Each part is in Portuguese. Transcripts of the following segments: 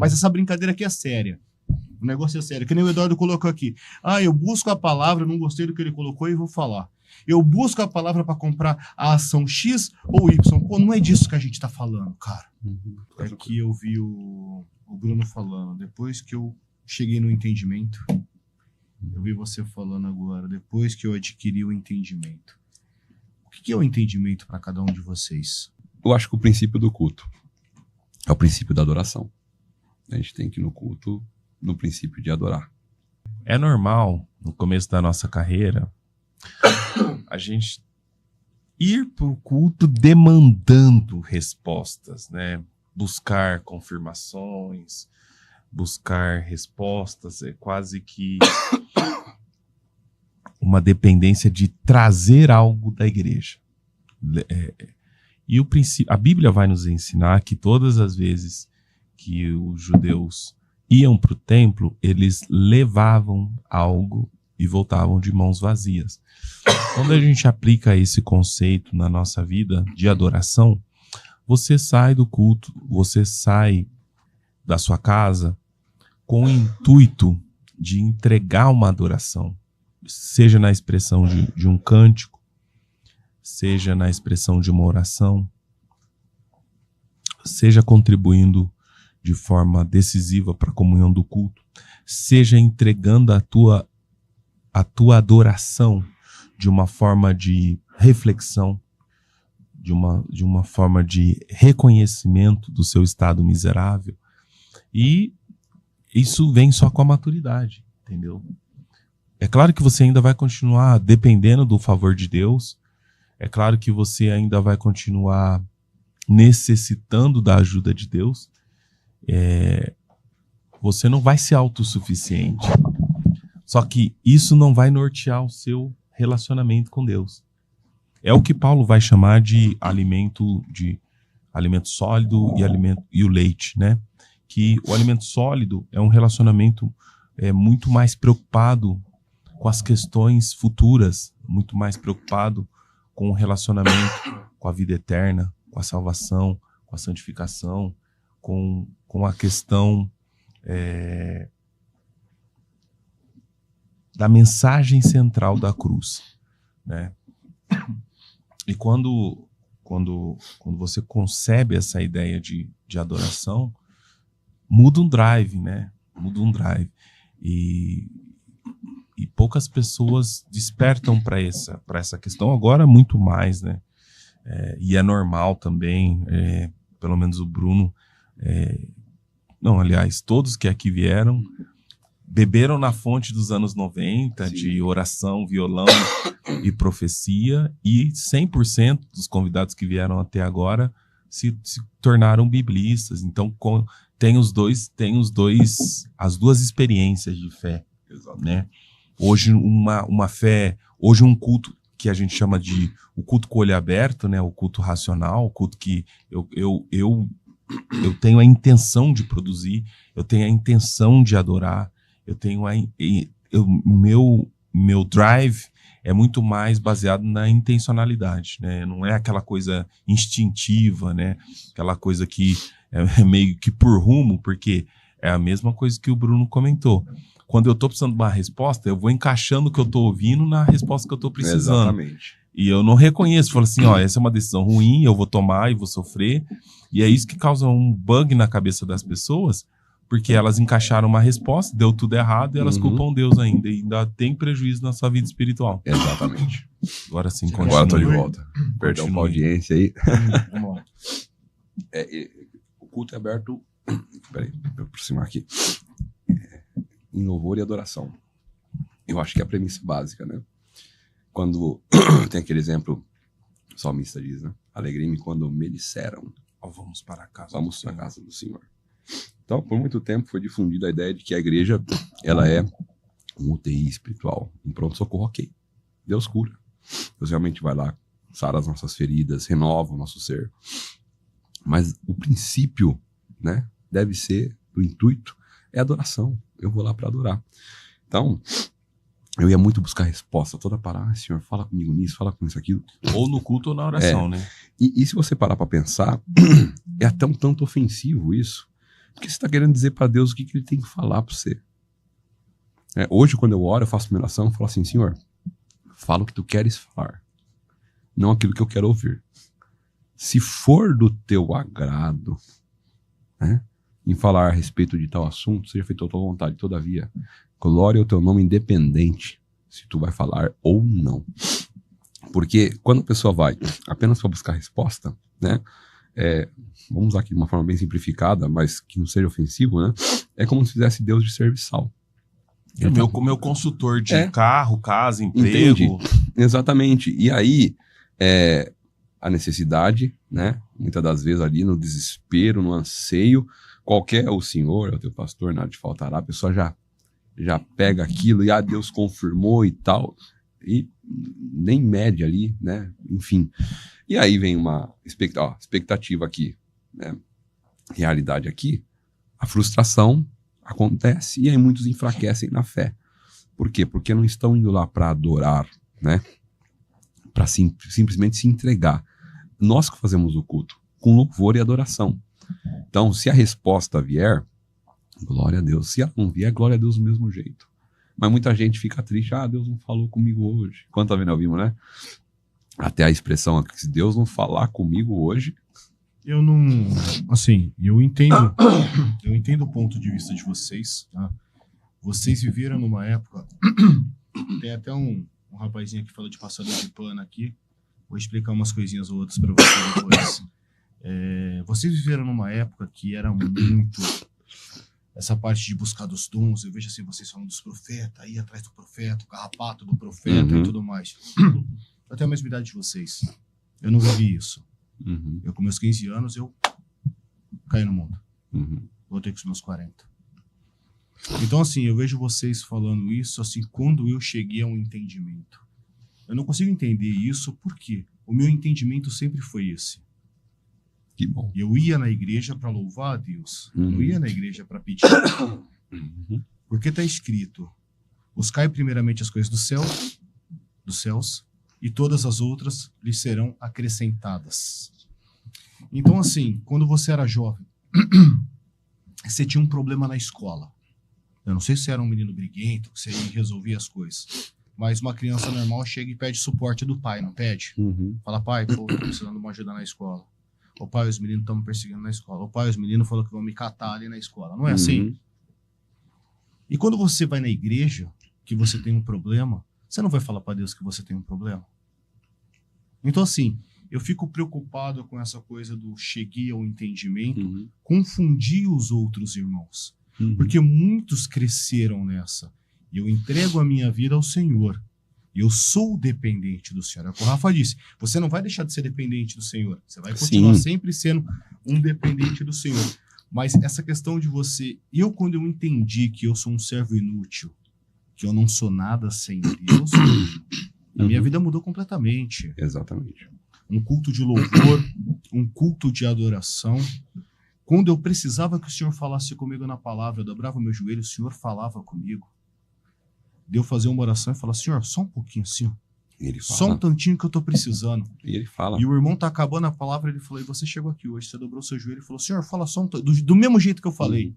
Mas essa brincadeira aqui é séria. O negócio é sério. Que nem o Eduardo colocou aqui. Eu busco a palavra, não gostei do que ele colocou e vou falar. Eu busco a palavra para comprar a ação X ou Y. Pô, não é disso que a gente tá falando, cara. É que eu vi o Bruno falando. Depois que eu cheguei no entendimento, eu vi você falando agora. Depois que eu adquiri o entendimento. O que é o entendimento para cada um de vocês? Eu acho que o princípio do culto é o princípio da adoração. A gente tem que ir no culto no princípio de adorar. É normal, no começo da nossa carreira, a gente ir para o culto demandando respostas, né? Buscar confirmações, buscar respostas, é quase que uma dependência de trazer algo da igreja. E o princípio, a Bíblia vai nos ensinar que todas as vezes que os judeus iam para o templo, eles levavam algo e voltavam de mãos vazias. Quando a gente aplica esse conceito na nossa vida de adoração, você sai do culto, você sai da sua casa com o intuito de entregar uma adoração, seja na expressão de um cântico, seja na expressão de uma oração, seja contribuindo de forma decisiva para a comunhão do culto, seja entregando a tua adoração de uma forma de reflexão, de uma forma de reconhecimento do seu estado miserável. E isso vem só com a maturidade, entendeu? É claro que você ainda vai continuar dependendo do favor de Deus, é claro que você ainda vai continuar necessitando da ajuda de Deus. Você não vai ser autossuficiente. Só que isso não vai nortear o seu relacionamento com Deus. É o que Paulo vai chamar de alimento sólido e o leite, né? Que o alimento sólido é um relacionamento muito mais preocupado com as questões futuras, muito mais preocupado com o relacionamento com a vida eterna, com a salvação, com a santificação, com a questão da mensagem central da cruz, né? E quando você concebe essa ideia de adoração, muda um drive, né? Muda um drive. E poucas pessoas despertam para essa questão, agora muito mais, né? E é normal também, pelo menos o Bruno, aliás, todos que aqui vieram, beberam na fonte dos anos 90, sim, de oração, violão e profecia, e 100% dos convidados que vieram até agora se tornaram biblistas. Então tem as duas experiências de fé, né? Hoje hoje um culto que a gente chama de o culto com o olho aberto, né? O culto racional, o culto que eu tenho a intenção de produzir, eu tenho a intenção de adorar, eu tenho meu drive é muito mais baseado na intencionalidade, né? Não é aquela coisa instintiva, né? Aquela coisa que é meio que por rumo, porque é a mesma coisa que o Bruno comentou. Quando eu estou precisando de uma resposta, eu vou encaixando o que eu estou ouvindo na resposta que eu estou precisando. Exatamente. E eu não reconheço, falo assim, essa é uma decisão ruim, eu vou tomar e vou sofrer. E é isso que causa um bug na cabeça das pessoas, porque elas encaixaram uma resposta, deu tudo errado e elas culpam Deus ainda. E ainda tem prejuízo na sua vida espiritual. Exatamente. Agora sim, continua. Agora estou de volta. Perdão para a audiência aí. Vamos lá. O culto é aberto... Peraí, vou aproximar aqui. Em louvor e adoração. Eu acho que é a premissa básica, né? Quando tem aquele exemplo, o salmista diz, né? Alegrei-me quando me disseram, vamos para a casa do Senhor. Então, por muito tempo foi difundida a ideia de que a igreja, ela é um UTI espiritual, um pronto-socorro, ok. Deus cura. Deus realmente vai lá, sara as nossas feridas, renova o nosso ser. Mas o princípio, né, deve ser, o intuito, é adoração. Eu vou lá para adorar. Então, eu ia muito buscar resposta, toda parar, Senhor, fala comigo nisso, fala comigo isso, aquilo. Ou no culto ou na oração, né? E se você parar para pensar, é até um tanto ofensivo isso, Porque você está querendo dizer para Deus o que ele tem que falar para você. Hoje, quando eu oro, eu faço minha oração, eu falo assim, Senhor, fala o que tu queres falar, não aquilo que eu quero ouvir. Se for do teu agrado, né, em falar a respeito de tal assunto, seja feito a tua vontade. Todavia, glória ao teu nome independente se tu vai falar ou não. Porque quando a pessoa vai apenas para buscar resposta, né, vamos usar aqui de uma forma bem simplificada, mas que não seja ofensivo, né, é como se fizesse Deus de serviçal. Meu consultor de carro, casa, emprego. Entendi. Exatamente. E aí, a necessidade, né? Muitas das vezes ali no desespero, no anseio, qualquer o senhor, o teu pastor, nada te faltará, a pessoa já pega aquilo e Deus confirmou e tal, e nem mede ali, né? Enfim. E aí vem uma expectativa aqui, né? Realidade aqui, a frustração acontece e aí muitos enfraquecem na fé. Por quê? Porque não estão indo lá para adorar, né? Para simplesmente se entregar. Nós que fazemos o culto com louvor e adoração. Então, se a resposta vier, glória a Deus. Se ela não vier, glória a Deus do mesmo jeito. Mas muita gente fica triste. Deus não falou comigo hoje. Quantas vezes nós vimos, né? Até a expressão aqui, se Deus não falar comigo hoje... Eu não... Assim, eu entendo o ponto de vista de vocês, tá? Vocês viveram numa época... Tem até um rapazinho que falou de passador de pano aqui. Vou explicar umas coisinhas ou outras para vocês depois. Vocês viveram numa época que era muito... Essa parte de buscar dos dons, eu vejo assim, vocês falando dos profetas, ir atrás do profeta, o carrapato do profeta e tudo mais. Eu tenho a mesma idade de vocês. Eu não vivi isso. Eu, com meus 15 anos, eu caí no mundo. Voltei com os meus 40. Então, assim, eu vejo vocês falando isso, assim, quando eu cheguei a um entendimento. Eu não consigo entender isso porque o meu entendimento sempre foi esse. Que bom. Eu ia na igreja para louvar a Deus. Eu não ia na igreja para pedir. Porque está escrito, buscai primeiramente as coisas dos céus, e todas as outras lhes serão acrescentadas. Então, assim, quando você era jovem, você tinha um problema na escola. Eu não sei se era um menino briguento, que você resolvia as coisas. Mas uma criança normal chega e pede suporte do pai, não pede? Fala, pai, tô precisando de uma ajuda na escola. Ô pai, os meninos estão me perseguindo na escola. Ô pai, os meninos falaram que vão me catar ali na escola. Não é assim? E quando você vai na igreja, que você tem um problema, você não vai falar para Deus que você tem um problema? Então, assim, eu fico preocupado com essa coisa do cheguei ao entendimento, confundir os outros irmãos. Porque muitos cresceram nessa. E eu entrego a minha vida ao Senhor. Eu sou dependente do Senhor. É o que o Rafa disse. Você não vai deixar de ser dependente do Senhor. Você vai continuar sempre sendo um dependente do Senhor. Mas essa questão de você... quando eu entendi que eu sou um servo inútil, que eu não sou nada sem Deus, a minha vida mudou completamente. Exatamente. Um culto de louvor, um culto de adoração. Quando eu precisava que o Senhor falasse comigo na palavra, eu dobrava meu joelho, o Senhor falava comigo. Deu fazer uma oração e falar, Senhor, só um pouquinho assim, ó. Só um tantinho que eu tô precisando. E ele fala. E o irmão tá acabando a palavra, ele falou, e você chegou aqui hoje, você dobrou seu joelho e falou, Senhor, fala só um tantinho, do mesmo jeito que eu falei.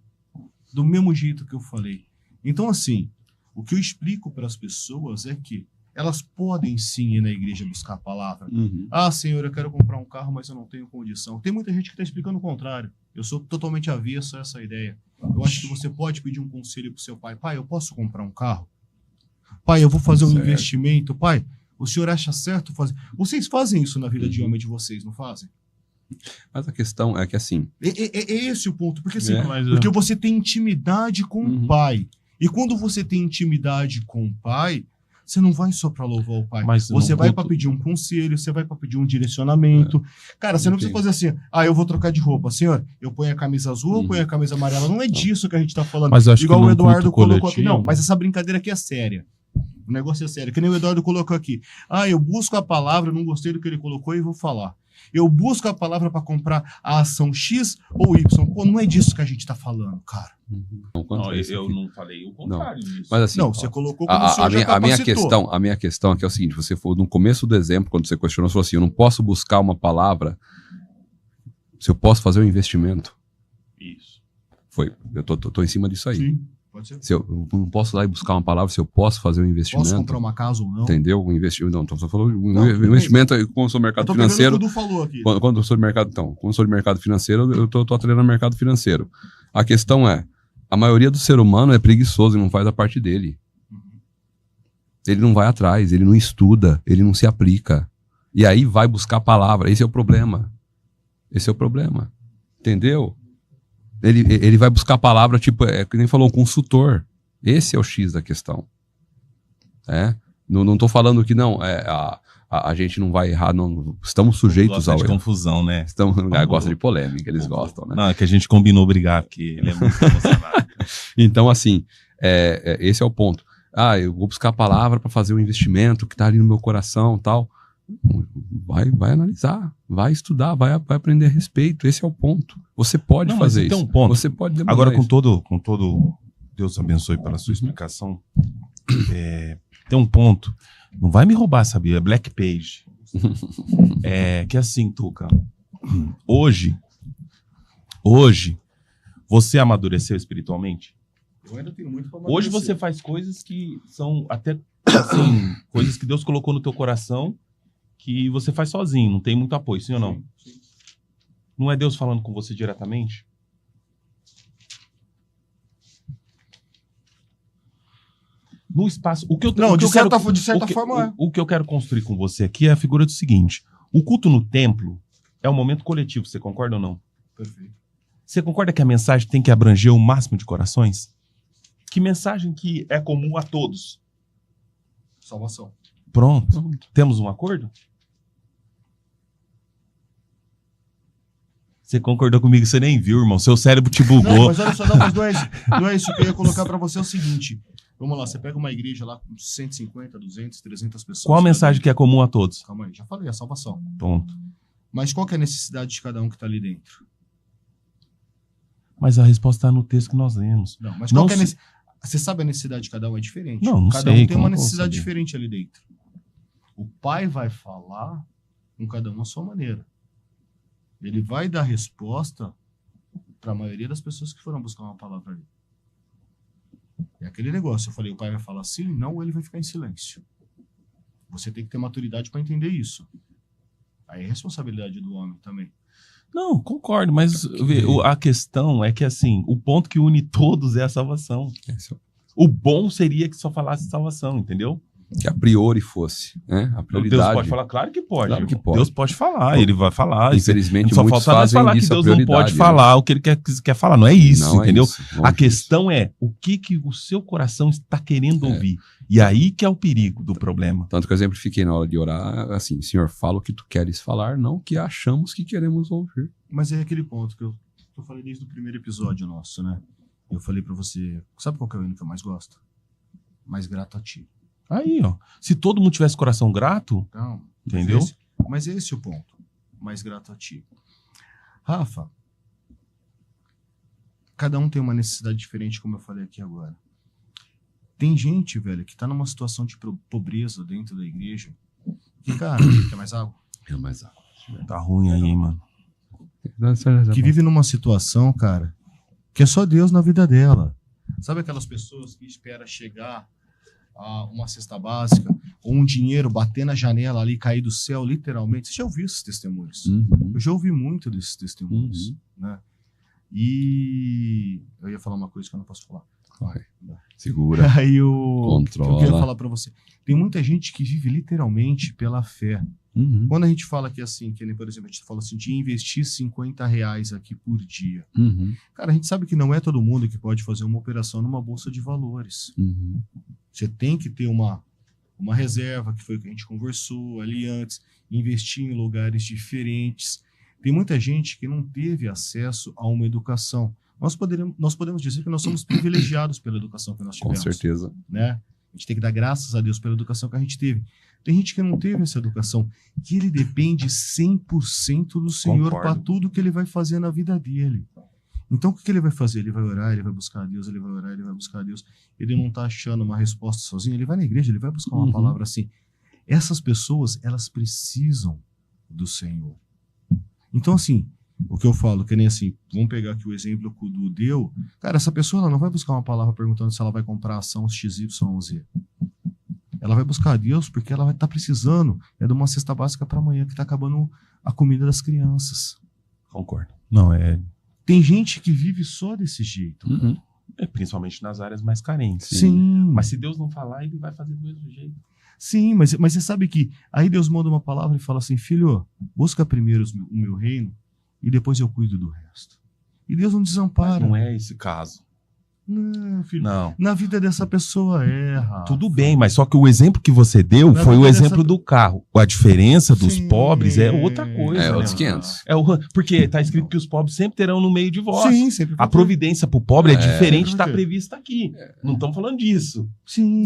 Do mesmo jeito que eu falei. Então, assim, o que eu explico para as pessoas é que elas podem sim ir na igreja buscar a palavra. Senhor, eu quero comprar um carro, mas eu não tenho condição. Tem muita gente que está explicando o contrário. Eu sou totalmente avesso a essa ideia. Eu acho que você pode pedir um conselho pro seu pai. Pai, eu posso comprar um carro? Pai, eu vou fazer um investimento. Pai, o senhor acha certo fazer? Vocês fazem isso na vida de homem de vocês, não fazem? Mas a questão é que assim... É esse o ponto. Porque, assim, porque você tem intimidade com o pai. E quando você tem intimidade com o pai, você não vai só para louvar o pai. Mas você vai para pedir um conselho, você vai para pedir um direcionamento. Cara, você não precisa fazer assim, eu vou trocar de roupa. Senhor, eu ponho a camisa azul, eu ponho a camisa amarela. Não é disso que a gente tá falando. Mas acho igual que o Eduardo colocou aqui. Coletivo... Não, mas essa brincadeira aqui é séria. O negócio é sério. Que nem o Eduardo colocou aqui. Eu busco a palavra, não gostei do que ele colocou e vou falar. Eu busco a palavra para comprar a ação X ou Y. Pô, não é disso que a gente tá falando, cara. Não, eu não falei o contrário disso. Mas assim, você colocou como o senhor já capacitou. A minha questão aqui é o seguinte, você falou no começo do exemplo, quando você questionou, você falou assim, eu não posso buscar uma palavra se eu posso fazer um investimento. Isso. Eu tô em cima disso aí. Sim, pode ser. Se eu não posso ir lá e buscar uma palavra, se eu posso fazer um investimento. Posso comprar uma casa ou não? Entendeu? Não, então você falou Não, investimento, como eu sou mercado financeiro. Eu tô pegando o que o Du falou aqui. Quando eu sou de mercado, então, quando eu sou de mercado financeiro, eu tô atrelando ao mercado financeiro. A questão é, a maioria do ser humano é preguiçoso e não faz a parte dele. Ele não vai atrás, ele não estuda, ele não se aplica. E aí vai buscar a palavra. Esse é o problema. Esse é o problema. Entendeu? Ele vai buscar a palavra, tipo, que nem falou, um consultor. Esse é o X da questão. Não tô falando que não, a gente não vai errar, não, estamos sujeitos ao erro. Confusão, né? Gosta de polêmica, eles gostam, né? Não, é que a gente combinou brigar, porque ele é muito emocionado. Então, assim, esse é o ponto. Eu vou buscar a palavra para fazer um investimento que tá ali no meu coração e tal. Vai analisar, vai estudar, vai aprender a respeito. Esse é o ponto. Você pode fazer isso. Um ponto. Você pode demorar. Agora, com todo, Deus abençoe pela sua explicação. Tem um ponto. Não vai me roubar, sabia? É Black Page. Que assim, Tuca. Hoje, você amadureceu espiritualmente? Eu ainda tenho muito pra amadurecer. Hoje você faz coisas que são até, assim, coisas que Deus colocou no teu coração que você faz sozinho, não tem muito apoio, sim ou não? Sim. Não é Deus falando com você diretamente? No espaço... de certa forma o que eu quero construir com você aqui é a figura do seguinte. O culto no templo é um momento coletivo, você concorda ou não? Perfeito. Você concorda que a mensagem tem que abranger o máximo de corações? Que mensagem que é comum a todos? Salvação. Pronto. Temos um acordo? Você concordou comigo, você nem viu, irmão. Seu cérebro te bugou. Não, mas olha só, não é isso que eu ia colocar pra você, é o seguinte. Vamos lá, você pega uma igreja lá com 150, 200, 300 pessoas. Qual a mensagem que é comum a todos? Calma aí, já falei, a salvação. Ponto. Mas qual que é a necessidade de cada um que tá ali dentro? Mas a resposta está no texto que nós lemos. Não, mas qual que é Você sabe a necessidade de cada um é diferente. Não cada sei, um tem uma necessidade saber? diferente ali dentro. O pai vai falar com cada um à sua maneira. Ele vai dar resposta para a maioria das pessoas que foram buscar uma palavra ali. É aquele negócio, eu falei, o pai vai falar sim, não, ou ele vai ficar em silêncio. Você tem que ter maturidade para entender isso. Aí é responsabilidade do homem também. Não, concordo, mas a questão é que, assim, o ponto que une todos é a salvação. O bom seria que só falasse salvação, entendeu? Que a priori fosse, né? A prioridade. Deus pode falar? Claro que pode. Claro que pode. Deus pode falar, ele vai falar. Infelizmente, só muitos falta fazem falar disso que a Deus não prioridade, pode falar o que ele quer falar. Não é isso, Não é entendeu? isso, A questão é o que o seu coração está querendo ouvir. E aí que é o perigo do problema. Tanto que eu exemplifiquei na hora de orar, assim, Senhor, fala o que tu queres falar, não o que achamos que queremos ouvir. Mas é aquele ponto que eu falei desde o primeiro episódio nosso, né? Eu falei pra você, sabe qual que é o hino que eu mais gosto? Mais grato a ti. Aí, ó. Se todo mundo tivesse coração grato, então, entendeu? Mas esse é o ponto. Mais grato a ti. Rafa, cada um tem uma necessidade diferente, como eu falei aqui agora. Tem gente, velho, que tá numa situação de pobreza dentro da igreja. Que, cara, quer mais água? É mais água. Tá ruim aí, mano. Que vive numa situação, cara, que é só Deus na vida dela. Sabe aquelas pessoas que esperam chegar a uma cesta básica ou um dinheiro bater na janela ali, cair do céu, literalmente? Você já ouviu esses testemunhos? Eu já ouvi muito desses testemunhos, né? E eu ia falar uma coisa que eu não posso falar. Segura. Aí Controla. eu queria falar pra você. Tem muita gente que vive literalmente pela fé. Quando a gente fala que assim, que por exemplo, a gente fala assim, de investir R$50 aqui por dia. Cara, a gente sabe que não é todo mundo que pode fazer uma operação numa bolsa de valores. Você tem que ter uma reserva, que foi o que a gente conversou ali antes, investir em lugares diferentes. Tem muita gente que não teve acesso a uma educação. Nós podemos dizer que nós somos privilegiados pela educação que nós tivemos. Com certeza. Né? A gente tem que dar graças a Deus pela educação que a gente teve. Tem gente que não teve essa educação, que ele depende 100% do Senhor para tudo que ele vai fazer na vida dele. Então, o que ele vai fazer? Ele vai orar, ele vai buscar a Deus, ele vai orar, ele vai buscar a Deus. Ele não está achando uma resposta sozinho, ele vai na igreja, ele vai buscar uma palavra assim. Essas pessoas, elas precisam do Senhor. Então, assim, O que eu falo, que nem assim, vamos pegar aqui o exemplo que o Du deu. Cara, essa pessoa ela não vai buscar uma palavra perguntando se ela vai comprar a ação XYZ. Ela vai buscar a Deus porque ela vai estar precisando de uma cesta básica para amanhã, que está acabando a comida das crianças. Concordo. Não, Tem gente que vive só desse jeito. Uhum. principalmente nas áreas mais carentes. Sim. Mas se Deus não falar, ele vai fazer do mesmo jeito. Sim, mas você sabe que aí Deus manda uma palavra e fala assim, filho, busca primeiro o meu reino e depois eu cuido do resto. E Deus não Mas desampara. não é esse caso. Não, filho. Não. Na vida dessa pessoa erra. Tudo bem, mas só que o exemplo que você deu Mas foi o dessa- exemplo do carro. A diferença dos Sim. pobres é outra coisa. É, né, outros mano? 500. Porque tá escrito que os pobres sempre terão no meio de vós. Sim, sempre. A providência pro pobre é diferente, sempre está vai ter. prevista aqui. Não estamos falando disso. Sim.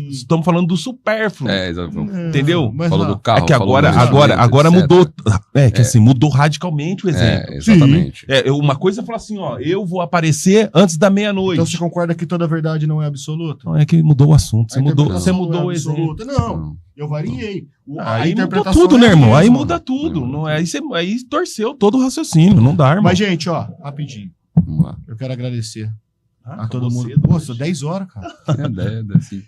Estamos falando do supérfluo. Exatamente. Entendeu? Mas, Falou ó, do carro. É que falou agora, do agora, investimento, agora etc. mudou. Assim, mudou radicalmente o exemplo. Exatamente. Uma coisa é falar assim, ó, eu vou aparecer antes da meia-noite. Então você concorda que toda verdade não é absoluta? Não, é que mudou o assunto. A interpretação Você não mudou é o exemplo. absoluta. Não, eu variei. A Aí mudou interpretação tudo, é né, a irmão? Aí mesma. muda tudo. Não é, aí torceu todo o raciocínio. Não dá, irmão. Mas, gente, ó, rapidinho. Vamos lá. Eu quero agradecer a acabou todo mundo. cedo Pô, hoje. são 10 horas, cara. Sim.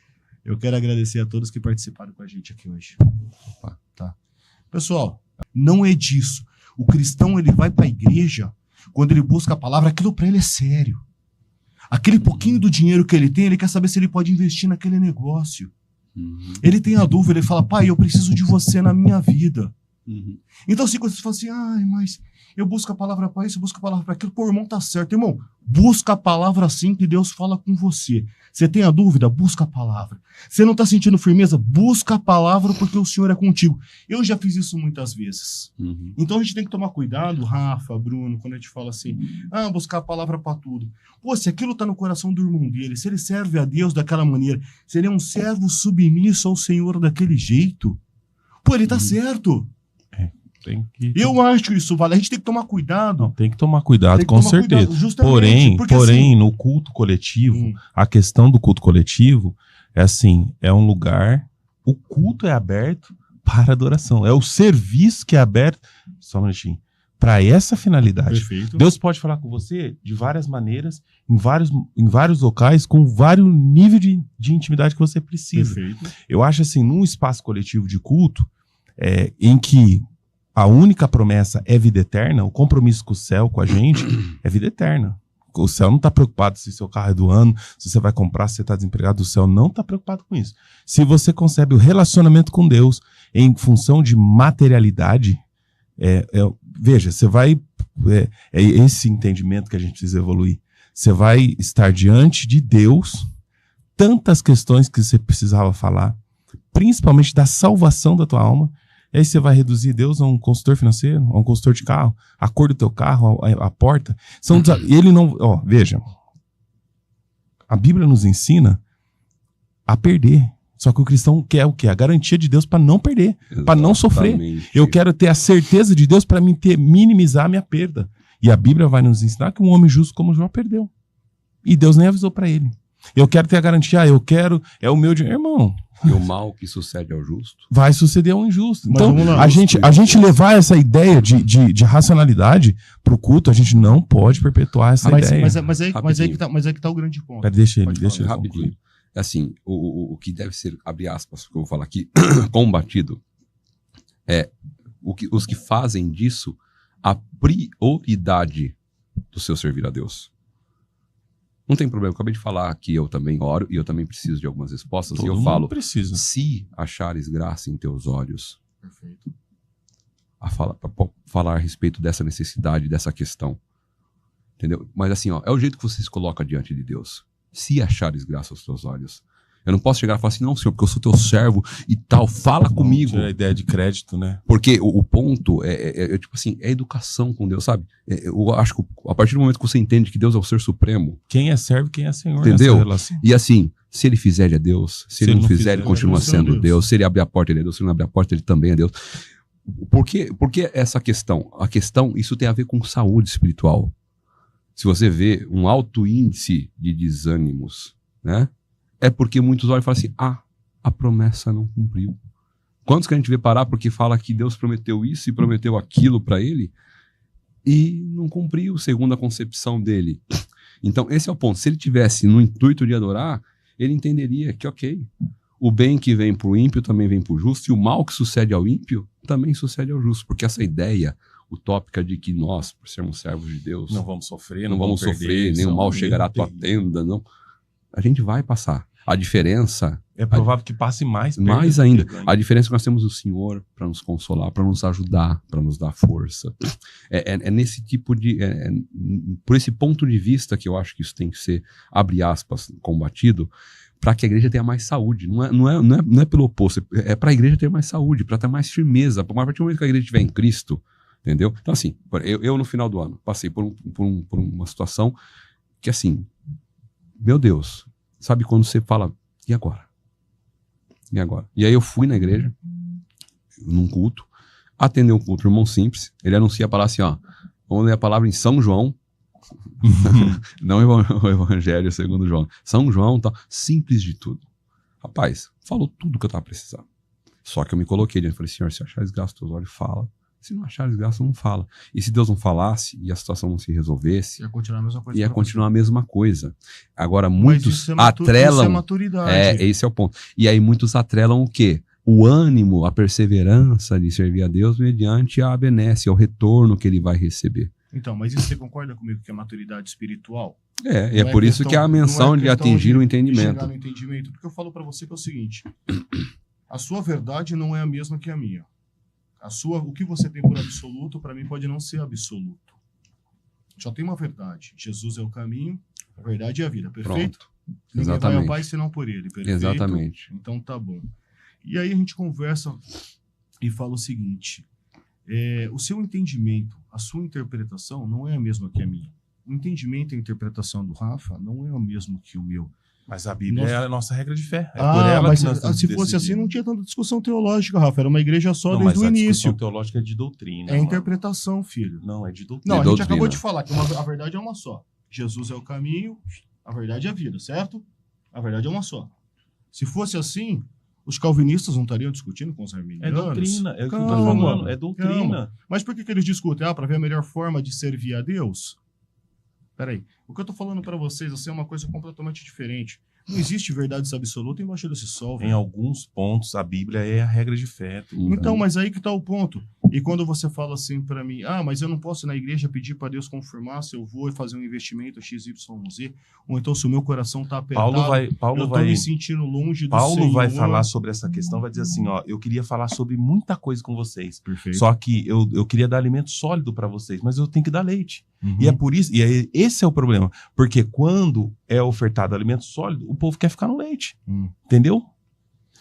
Eu quero agradecer a todos que participaram com a gente aqui hoje. Opa. Tá. Pessoal, não é disso. O cristão, ele vai pra igreja, quando ele busca a palavra, aquilo pra ele é sério. Aquele pouquinho do dinheiro que ele tem, ele quer saber se ele pode investir naquele negócio. Uhum. Ele tem a dúvida, ele fala, pai, eu preciso de você na minha vida. Uhum. Então, se você fala assim, ai, mas eu busco a palavra para isso, eu busco a palavra para aquilo, pô, irmão, tá certo. Irmão, busca a palavra assim que Deus fala com você. Você tem a dúvida? Busca a palavra. Você não tá sentindo firmeza? Busca a palavra porque o Senhor é contigo. Eu já fiz isso muitas vezes. Uhum. Então a gente tem que tomar cuidado, Rafa, Bruno, quando a gente fala assim, buscar a palavra para tudo. Pô, se aquilo tá no coração do irmão dele, se ele serve a Deus daquela maneira, se ele é um servo submisso ao Senhor daquele jeito, pô, ele tá certo. Tem que, Eu acho isso, vale. A gente tem que tomar cuidado. não, tem que tomar cuidado, Tem que com tomar certeza. cuidado, justamente, Porém, porque, no culto coletivo, Hum. a questão do culto coletivo é assim, é um lugar, o culto é aberto para adoração, é o serviço que é aberto, só um minutinho, para essa finalidade. Perfeito. Deus pode falar com você de várias maneiras, em vários locais, com vários níveis de intimidade que você precisa. Perfeito. Eu acho assim, num espaço coletivo de culto, em que a única promessa é vida eterna, o compromisso com o céu, com a gente, é vida eterna. O céu não está preocupado se seu carro é do ano, se você vai comprar, se você está desempregado, o céu não está preocupado com isso. Se você concebe o relacionamento com Deus em função de materialidade, veja, você vai... É esse entendimento que a gente precisa evoluir. Você vai estar diante de Deus, tantas questões que você precisava falar, principalmente da salvação da tua alma. E aí você vai reduzir Deus a um consultor financeiro, a um consultor de carro, a cor do teu carro, a porta. Ele não... Veja, a Bíblia nos ensina a perder. Só que o cristão quer o quê? A garantia de Deus para não perder, para não sofrer. Exatamente. Eu quero ter a certeza de Deus para minimizar a minha perda. E a Bíblia vai nos ensinar que um homem justo como Jó perdeu. E Deus nem avisou para ele. Eu quero ter a garantia, é o meu dinheiro. Irmão, E o mal que sucede ao justo. vai suceder ao injusto. Mas Então, vamos lá, a gente levar essa ideia de racionalidade pro culto, a gente não pode perpetuar essa ideia. Mas aí que tá o grande ponto. Pera, deixa ele Pode falar, concluir. Rapidinho. Assim, o que deve ser, abre aspas, que eu vou falar aqui, combatido, é os que fazem disso a prioridade do seu servir a Deus. Não tem problema, eu acabei de falar que eu também oro e eu também preciso de algumas respostas. Todo e eu mundo falo, precisa. se achares graça em teus olhos, Perfeito. pra falar a respeito dessa necessidade, dessa questão. Entendeu? Mas assim, é o jeito que você se coloca diante de Deus. Se achares graça aos teus olhos. Eu não posso chegar e falar assim, não, Senhor, porque eu sou teu servo e tal, fala comigo. Tira a ideia de crédito, né? Porque o ponto tipo assim, é educação com Deus, sabe? Eu acho que a partir do momento que você entende que Deus é o ser supremo, Quem é servo, quem é senhor. Entendeu? nessa relação. e assim, se ele fizer, ele é Deus. Se ele não fizer, ele continua ele continua sendo Deus. Se ele abrir a porta, ele é Deus. Se ele não abrir a porta, ele também é Deus. Por que essa questão? A questão, isso tem a ver com saúde espiritual. Se você vê um alto índice de desânimos, né? É porque muitos olham e falam assim, a promessa não cumpriu. Quantos que a gente vê parar porque fala que Deus prometeu isso e prometeu aquilo para ele? e não cumpriu segundo a concepção dele. Então, esse é o ponto. Se ele tivesse no intuito de adorar, ele entenderia que, ok, o bem que vem para o ímpio também vem para o justo, e o mal que sucede ao ímpio também sucede ao justo. Porque essa ideia utópica de que nós, por sermos servos de Deus, Não vamos sofrer, não vamos sofrer, nem o mal chegará à tua tenda, não. A gente vai passar. A diferença... É provável que passe mais. Mais ainda. A diferença é que nós temos o Senhor para nos consolar, para nos ajudar, para nos dar força. É nesse tipo de... por esse ponto de vista que eu acho que isso tem que ser, abre aspas, combatido, para que a igreja tenha mais saúde. Não é pelo oposto, é para a igreja ter mais saúde, para ter mais firmeza. A partir do momento que a igreja estiver em Cristo, entendeu? Então, assim, eu no final do ano passei por uma situação que, assim, meu Deus, sabe quando você fala, e agora? E agora? E aí eu fui na igreja, num culto, atender um culto, irmão simples, ele anuncia a palavra assim, ó, vamos ler a palavra em São João, não o Evangelho segundo João, São João, tal, simples de tudo. Rapaz, falou tudo que eu tava precisando. Só que eu me coloquei diante, falei, Senhor, se achares graça teus olhos, fala. Se não achares graça, não fala. E se Deus não falasse e a situação não se resolvesse, ia continuar a mesma coisa. Ia continuar a mesma coisa. Agora, muitos atrelam... Isso é maturidade. Esse é o ponto. E aí muitos atrelam o quê? O ânimo, a perseverança de servir a Deus mediante a benesse, o retorno que ele vai receber. Então, mas isso você concorda comigo que é maturidade espiritual? E é por isso que há a menção de atingir o entendimento. Chegar no entendimento. Porque eu falo para você que é o seguinte, a sua verdade não é a mesma que a minha. O que você tem por absoluto, para mim, pode não ser absoluto. Só tem uma verdade. Jesus é o caminho, a verdade e a vida. Perfeito? Pronto. Ninguém Exatamente. vai ao Pai senão por ele. Perfeito? Exatamente. Então tá bom. E aí a gente conversa e fala o seguinte, o seu entendimento, a sua interpretação não é a mesma que a minha. O entendimento e a interpretação do Rafa não é o mesmo que o meu. Mas a Bíblia é a nossa regra de fé. É por ela mas que nós temos se que fosse decidir. assim, não tinha tanta discussão teológica, Rafa. Era uma igreja só desde o Mas a início. discussão teológica é de doutrina. É interpretação, filho. Não, é de doutrina. Não, a de gente doutrina. acabou de falar que a verdade é uma só. Jesus é o caminho, a verdade é a vida, certo? A verdade é uma só. Se fosse assim, os calvinistas não estariam discutindo com os arminianos. É doutrina, é o que eu tô Calma, falando, é doutrina. calma. Mas por que eles discutem? Para ver a melhor forma de servir a Deus? Peraí, o que eu tô falando para vocês assim, é uma coisa completamente diferente. Não existe verdades absolutas embaixo desse sol. Em alguns pontos, a Bíblia é a regra de fé. Então, mas aí que tá o ponto. E quando você fala assim para mim, mas eu não posso ir na igreja pedir para Deus confirmar se eu vou fazer um investimento XYZ, ou então se o meu coração tá apertado, eu tô me sentindo longe do Senhor. Paulo vai falar sobre essa questão, vai dizer assim, ó, eu queria falar sobre muita coisa com vocês. Perfeito. Só que eu queria dar alimento sólido para vocês, mas eu tenho que dar leite. E é por isso, esse é o problema, porque quando é ofertado alimento sólido, o povo quer ficar no leite, entendeu?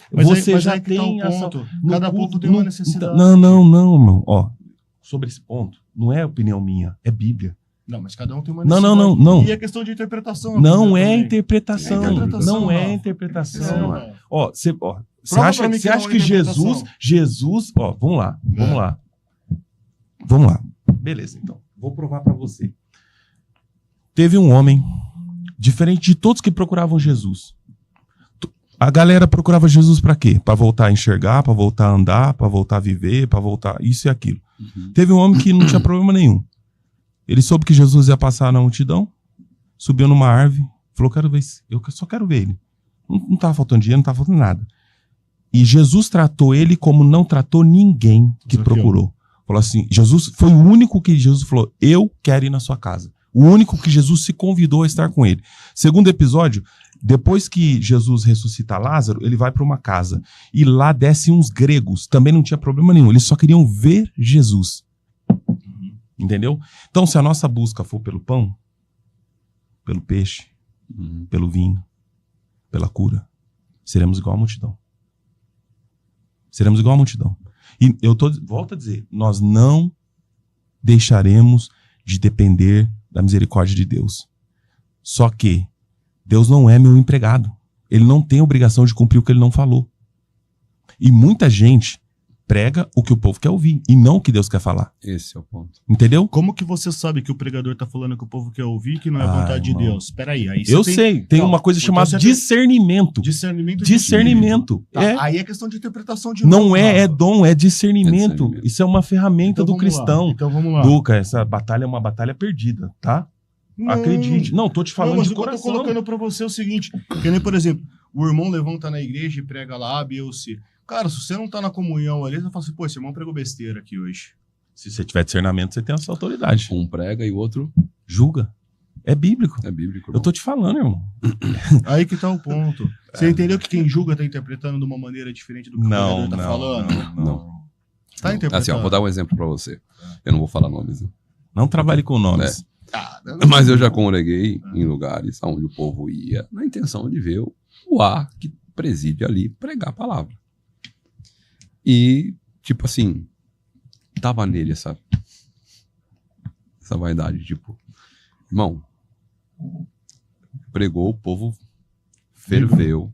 Mas você aí, já aí que tem tá o ponto. Cada povo tem uma necessidade. Não, irmão. Ó, sobre esse ponto, não é opinião minha, é Bíblia. Não, mas cada um tem uma necessidade. Não. E é questão de interpretação. Não é interpretação. Não é não. interpretação. Não. Ó, você acha que Jesus, ó, vamos lá. Beleza, então. Vou provar para você. Teve um homem, diferente de todos que procuravam Jesus. A galera procurava Jesus para quê? Para voltar a enxergar, para voltar a andar, para voltar a viver, para voltar isso e aquilo. Teve um homem que não tinha problema nenhum. Ele soube que Jesus ia passar na multidão, subiu numa árvore, falou, eu só quero ver ele. Não estava faltando dinheiro, não estava faltando nada. E Jesus tratou ele como não tratou ninguém que procurou. Falou assim, Jesus foi o único que Jesus falou, eu quero ir na sua casa. O único que Jesus se convidou a estar com ele. Segundo episódio, depois que Jesus ressuscita Lázaro, ele vai para uma casa. E lá descem uns gregos, também não tinha problema nenhum, eles só queriam ver Jesus. Entendeu? Então, se a nossa busca for pelo pão, pelo peixe, pelo vinho, pela cura, seremos igual à multidão. Seremos igual à multidão. E volto a dizer, nós não deixaremos de depender da misericórdia de Deus. Só que Deus não é meu empregado. Ele não tem obrigação de cumprir o que ele não falou. E muita gente prega o que o povo quer ouvir e não o que Deus quer falar. Esse é o ponto. Entendeu? Como que você sabe que o pregador tá falando que o povo quer ouvir que não é Ai, vontade irmão. de Deus? Peraí, aí Eu você sei, tem Não, uma coisa então chamada você tem- discernimento. Discernimento. Discernimento. Tá, É. Aí é questão de interpretação de Não novo, é Rafa. dom, é discernimento. É discernimento. Isso é uma ferramenta Então do vamos lá. cristão. Então vamos lá. Luca, essa batalha é uma batalha perdida, tá? Acredite. Não, tô te falando mas de o que eu tô coração. colocando pra você é o seguinte, que nem, por exemplo, o irmão levanta na igreja e prega lá A, B ou C. Cara, se você não tá na comunhão ali, você fala assim, pô, esse irmão pregou besteira aqui hoje. Se você tiver discernimento, você tem essa autoridade. Um prega e o outro Julga. É bíblico. é bíblico. Eu tô te falando, irmão. Aí que tá o ponto. Você entendeu que quem julga tá interpretando de uma maneira diferente do que o Não, pregador tá falando? não. Tá interpretando. Assim, ó, vou dar um exemplo pra você. Eu não vou falar nomes, né? Não trabalhe com nomes. Mas eu já congreguei em lugares onde o povo ia na intenção de ver o A que preside ali pregar a palavra. E, tipo assim, tava nele essa vaidade, tipo, irmão, pregou, o povo ferveu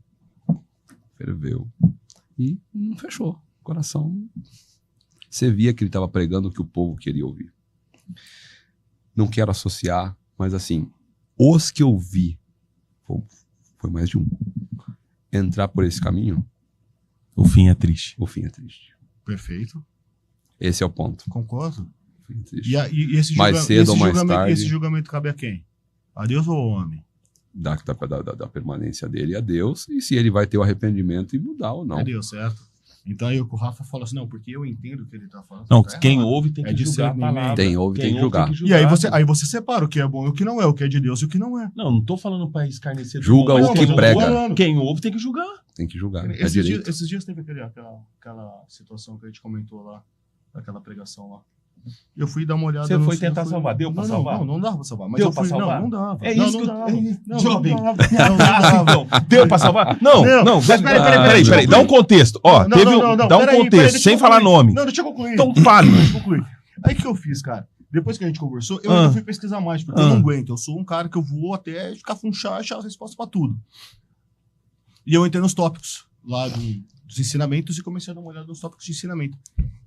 e não fechou o coração. Você via que ele tava pregando o que o povo queria ouvir. Não quero associar, mas assim, os que eu vi, foi mais de um, entrar por esse caminho, O fim é triste. o fim é triste. Perfeito. Esse é o ponto. Concordo. O fim é triste. E esse, Mais cedo ou mais tarde. esse julgamento cabe a quem? A Deus ou ao homem? Da permanência dele a Deus, e se ele vai ter o arrependimento e mudar ou não. É Deus, certo? Então aí o Rafa fala assim, não, porque eu entendo o que ele tá falando. Não, tá quem errado. ouve tem que É julgar a discernimento. palavra. Tem ouve, tem que julgar. E aí você separa o que é bom e o que não é, o que é de Deus e o que não é. Não tô falando pra escarnecer. do Julga irmão, o mas que eu tô prega. falando, Quem ouve tem que julgar. Tem que julgar. É Esses direito. dias teve aquela situação que a gente comentou lá, daquela pregação lá. Eu fui dar uma olhada. Você no- foi tentar eu fui- salvar. Deu pra salvar? Não dava pra salvar. Mas Deu eu pra fui, salvar? Não dava. É Não, isso não que dava. eu... Não, Jovem. não dava. Não dava. Então, deu pra salvar? Não, Não, não. mas Peraí. Dá um contexto. Ó, Não, teve não, dá um peraí, contexto, deixa sem eu falar concluir. nome. Não, deixa eu concluir. Então fale. Deixa eu concluir. Aí o que eu fiz, cara? Depois que a gente conversou, eu ainda fui pesquisar mais, porque eu não aguento. Eu sou um cara que eu vou até ficar funchar e achar a resposta pra tudo. E eu entrei nos tópicos lá dos ensinamentos e comecei a dar uma olhada nos tópicos de ensinamento.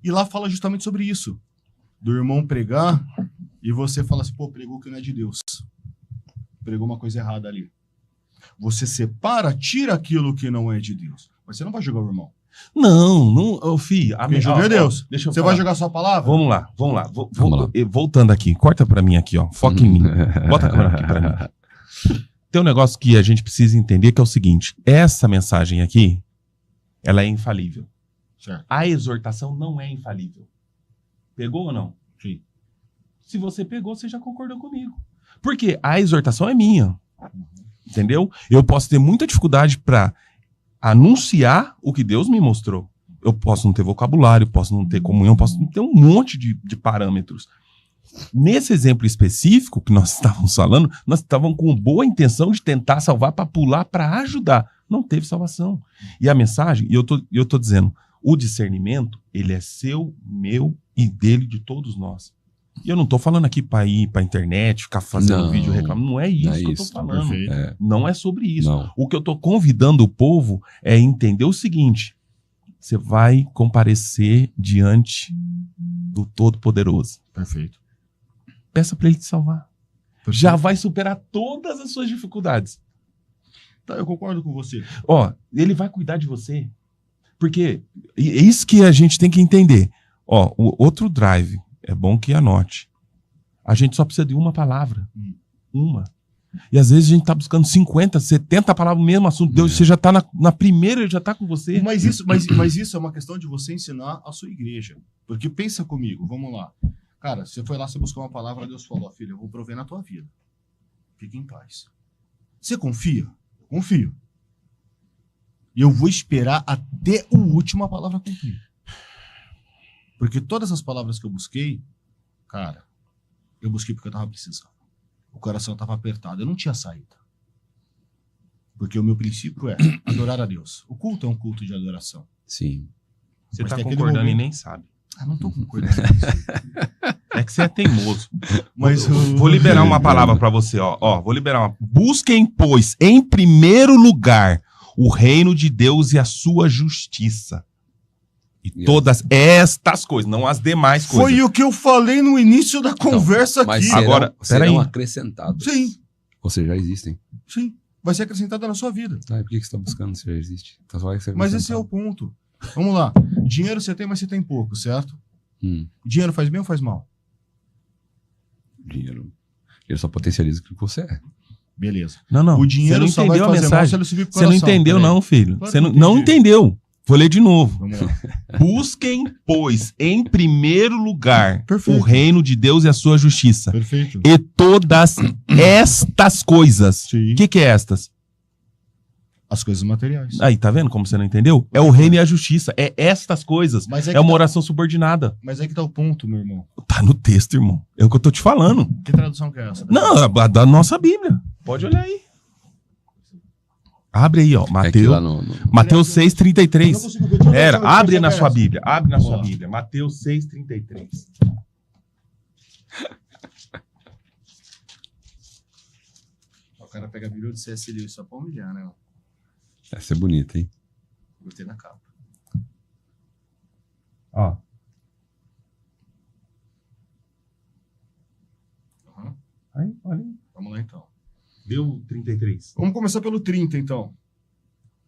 E lá fala justamente sobre isso. Do irmão pregar e você fala assim, pô, pregou que não é de Deus. Pregou uma coisa errada ali. Você separa, tira aquilo que não é de Deus. Mas você não vai jogar o irmão. Não, filho. Quem joga é Deus. Deixa eu Você falar. vai jogar sua palavra? Vamos lá. Vamos lá. Voltando aqui, corta pra mim aqui, ó. Foca em mim. Bota a câmera aqui pra mim. Tem um negócio que a gente precisa entender que é o seguinte: essa mensagem aqui, ela é infalível. Certo. A exortação não é infalível. Pegou ou não? Sim. Se você pegou, você já concordou comigo. Porque a exortação é minha. Entendeu? Eu posso ter muita dificuldade pra anunciar o que Deus me mostrou. Eu posso não ter vocabulário, posso não ter comunhão, posso não ter um monte de parâmetros. Nesse exemplo específico que nós estávamos falando, nós estávamos com boa intenção de tentar salvar para pular, para ajudar. Não teve salvação. E a mensagem, e eu tô dizendo, o discernimento, ele é seu, meu e dele, de todos nós. E eu não tô falando aqui para ir para internet, ficar fazendo Não, vídeo reclamando. Não é isso não é que eu isso, tô falando. perfeito. Não é sobre isso. Não. O que eu tô convidando o povo é entender o seguinte: você vai comparecer diante do Todo-Poderoso. Perfeito. Peça para ele te salvar. Perfeito. Já vai superar todas as suas dificuldades. Tá, eu concordo com você. Ó, ele vai cuidar de você. Porque é isso que a gente tem que entender. Ó, o outro drive, é bom que anote. A gente só precisa de uma palavra. Uma. E às vezes a gente tá buscando 50, 70 palavras no mesmo assunto. Deus, você já tá na primeira, ele já tá com você. Mas isso é uma questão de você ensinar a sua igreja. Porque pensa comigo, vamos lá. Cara, você foi lá, você buscou uma palavra, Deus falou, filho, eu vou prover na tua vida. Fique em paz. Você confia? Eu confio. E eu vou esperar até a última palavra cumprir. Porque todas as palavras que eu busquei, cara, eu busquei porque eu tava precisando. O coração tava apertado, eu não tinha saída. Porque o meu princípio é adorar a Deus. O culto é um culto de adoração. Sim. Você Mas tá tem aquele concordando e momento- nem sabe. Ah, não tô concordando com isso. É que você é teimoso. Mas Vou liberar uma palavra pra você, ó. Ó, vou liberar uma. Busquem, pois, em primeiro lugar, o reino de Deus e a sua justiça. E todas estas coisas, não as demais coisas. Foi o que eu falei no início da conversa Mas aqui. Agora, serão peraí. acrescentados. Sim, Ou seja, já existem. sim. Vai ser acrescentado na sua vida. Ah, e por que você está buscando se já existe? Então só vai ser Mas esse é o acrescentado. ponto. Vamos lá. Dinheiro você tem, mas você tem pouco, certo? Dinheiro faz bem ou faz mal? Dinheiro. Ele só potencializa o que você é. Beleza. Não. O dinheiro você só não vai entendeu a fazer mal se mensagem. ele subir pro Você não coração. entendeu, Peraí. não, filho. Claro Você que não, eu não entendi. entendeu. Vou ler de novo. Vamos lá. Busquem, pois, em primeiro lugar, Perfeito. o reino de Deus e a sua justiça. Perfeito. E todas estas coisas. Sim. O que é estas? As coisas materiais. Aí, tá vendo como você não entendeu? É o reino e a justiça. É estas coisas. Mas É que uma tá- oração subordinada. Mas é que tá o ponto, meu irmão. Tá no texto, irmão. É o que eu tô te falando. Que tradução que é essa? Não, a da nossa Bíblia. Pode olhar aí. Abre aí, ó. É que lá Mateus, no... Mateus 6,33. Eu não consigo ver. Deixa eu ver Era, essa abre na versão sua que é Bíblia. Abre na Vamos sua lá. Bíblia. Mateus 6,33. essa. O cara pega a Bíblia de C.S. Lewis só pra humilhar, né? Essa é bonita, hein? Gostei da capa. Ó. Aham. Aí, olha aí. Vamos lá, então. Deu 33. Vamos começar pelo 30, então.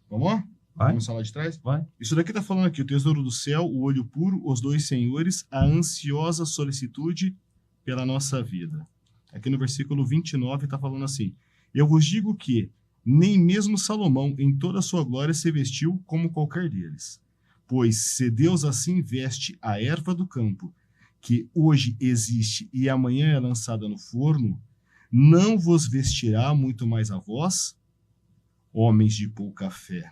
Vamos lá? Vai. Começar lá de trás? Vai. Isso daqui tá falando aqui, o tesouro do céu, o olho puro, os dois senhores, a ansiosa solicitude pela nossa vida. Aqui no versículo 29 tá falando assim: eu vos digo que nem mesmo Salomão em toda a sua glória se vestiu como qualquer deles. Pois se Deus assim veste a erva do campo, que hoje existe e amanhã é lançada no forno, não vos vestirá muito mais a vós, homens de pouca fé.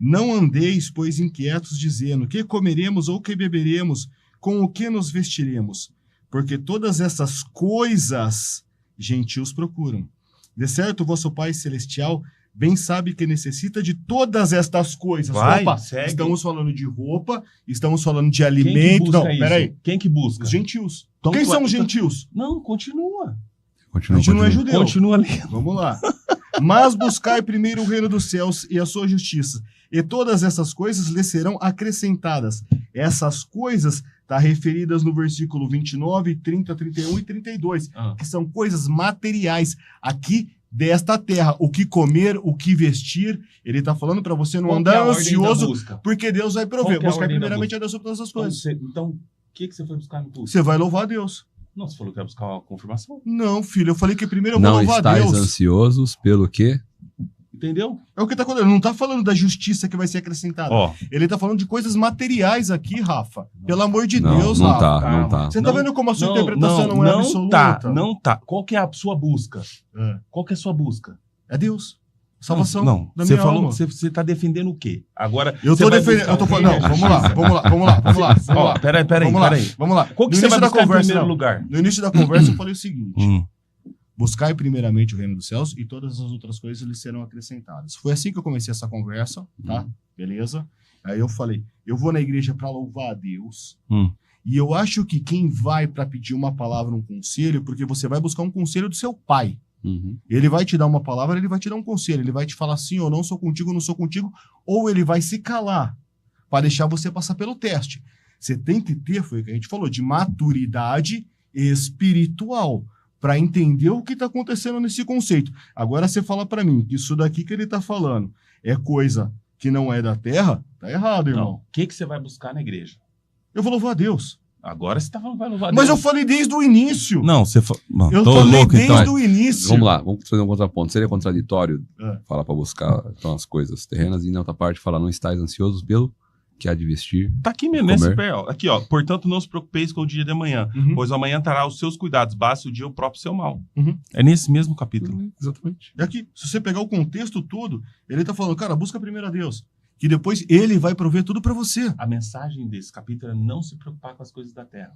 Não andeis, pois, inquietos, dizendo: que comeremos ou que beberemos, com o que nos vestiremos? Porque todas essas coisas gentios procuram. De certo, vosso Pai Celestial bem sabe que necessita de todas estas coisas. Vai, Opa, segue. estamos falando de roupa, estamos falando de alimento. Não, peraí. Quem que busca? Os gentios. Então, Quem tu- são os gentios? Não, continua. A gente não é judeu. Continua lendo. Vamos lá. Mas buscai primeiro o reino dos céus e a sua justiça, e todas essas coisas lhe serão acrescentadas. Essas coisas tá referidas no versículo 29, 30, 31 e 32, que são coisas materiais aqui desta terra. O que comer, o que vestir, ele tá falando para você não andar ansioso, porque Deus vai prover. Qual que é a Buscar ordem da primeiramente a Deus sobre todas as coisas. Então, o que você foi buscar no culto? Você vai louvar a Deus. Não, você falou que ia buscar uma confirmação. Não, filho, eu falei que primeiro eu vou Não louvar a estáis Deus. ansiosos pelo quê? Entendeu? É o que tá acontecendo. Ele não tá falando da justiça que vai ser acrescentada. Ó, Ele tá falando de coisas materiais aqui, Rafa. Pelo amor de Não, Deus, não Rafa. tá, não tá. Você tá Não, vendo como a sua interpretação não é absoluta? Não tá. Qual que é a sua busca? É. Qual que é a sua busca? É Deus. Salvação Não, da você minha falou, alma. você tá defendendo o quê? Agora, Eu você tô vai defendendo. buscar Eu tô o falando. reino? Não, vamos lá. Ó, peraí. Vamos lá. Vamos lá. Qual que No você vai início da buscar em conversa, primeiro não. lugar? No início da conversa eu falei o seguinte: Hum. buscai primeiramente o reino dos céus e todas as outras coisas lhes serão acrescentadas. Foi assim que eu comecei essa conversa, tá? Beleza? Aí eu falei, eu vou na igreja para louvar a Deus. E eu acho que quem vai para pedir uma palavra, um conselho, porque você vai buscar um conselho do seu pai. Uhum. Ele vai te dar uma palavra, ele vai te dar um conselho, ele vai te falar sim ou não, sou contigo, não sou contigo, ou ele vai se calar para deixar você passar pelo teste. Você tem que ter, foi o que a gente falou, de maturidade espiritual para entender o que está acontecendo nesse conceito. Agora você fala para mim que isso daqui que ele está falando é coisa que não é da terra, tá errado, irmão. Não. O que você vai buscar na igreja? Eu vou louvar a Deus. Agora você tá falando que vai louvar Mas eu Deus. falei desde o início. Não, você falou... Não, Eu tô falei louco desde então. o início. Vamos lá, vamos fazer um contraponto. Seria contraditório É. falar para buscar então, as coisas terrenas e na outra parte falar não estáis ansiosos pelo que há de vestir. Tá aqui mesmo, Comer. nesse pé, ó. Aqui, ó. Portanto, não se preocupeis com o dia de amanhã, Uhum. pois o amanhã trará os seus cuidados, basta o dia o próprio seu mal. Uhum. É nesse mesmo capítulo. Exatamente. E aqui, se você pegar o contexto todo, ele tá falando, cara, busca primeiro a Deus, que depois ele vai prover tudo para você. A mensagem desse capítulo é não se preocupar com as coisas da terra.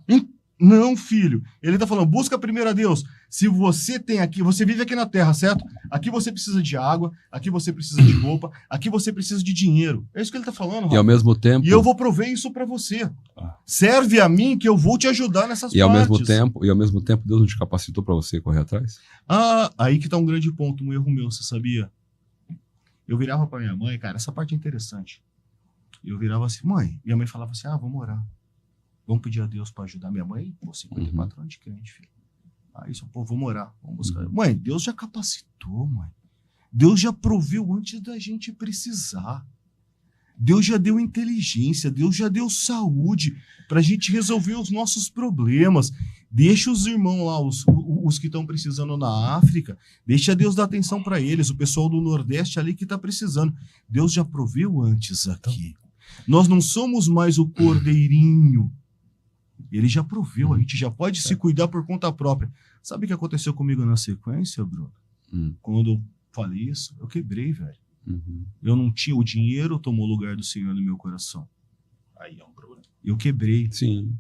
Não, filho. Ele tá falando, busca primeiro a Deus. Se você tem aqui, você vive aqui na terra, certo? Aqui você precisa de água, aqui você precisa de roupa, aqui você precisa de dinheiro. É isso que ele tá falando, E ao Rafa. mesmo tempo, E eu vou prover isso para você. Ah. Serve a mim que eu vou te ajudar nessas e ao partes. mesmo tempo Deus não te capacitou para você correr atrás? Ah, aí que tá um grande ponto, um erro meu, você sabia? Eu virava pra minha mãe, cara, essa parte é interessante. Eu virava assim, mãe. Minha mãe falava assim, vamos orar. Vamos pedir a Deus para ajudar. Minha mãe, 54 anos de crente, filho. Isso, pô, vamos orar. Vamos buscar. Mãe, Deus já capacitou, mãe. Deus já proveu antes da gente precisar. Deus já deu inteligência, Deus já deu saúde para a gente resolver os nossos problemas. Deixa os irmãos lá, os que estão precisando na África, deixa Deus dar atenção para eles, o pessoal do Nordeste ali que está precisando. Deus já proveu antes aqui. Nós não somos mais o cordeirinho. Ele já proveu, a gente já pode se cuidar por conta própria. Sabe o que aconteceu comigo na sequência, Bruno? Quando eu falei isso, eu quebrei, velho. Eu não tinha o dinheiro, tomou o lugar do Senhor no meu coração. Aí é um problema. Eu quebrei. Sim.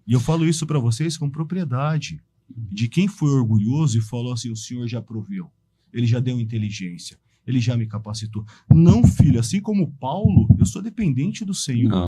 E eu falo isso para vocês com propriedade. De quem foi orgulhoso e falou assim, o Senhor já proveu. Ele já deu inteligência. Ele já me capacitou. Não, filho, assim como Paulo, eu sou dependente do Senhor. Não.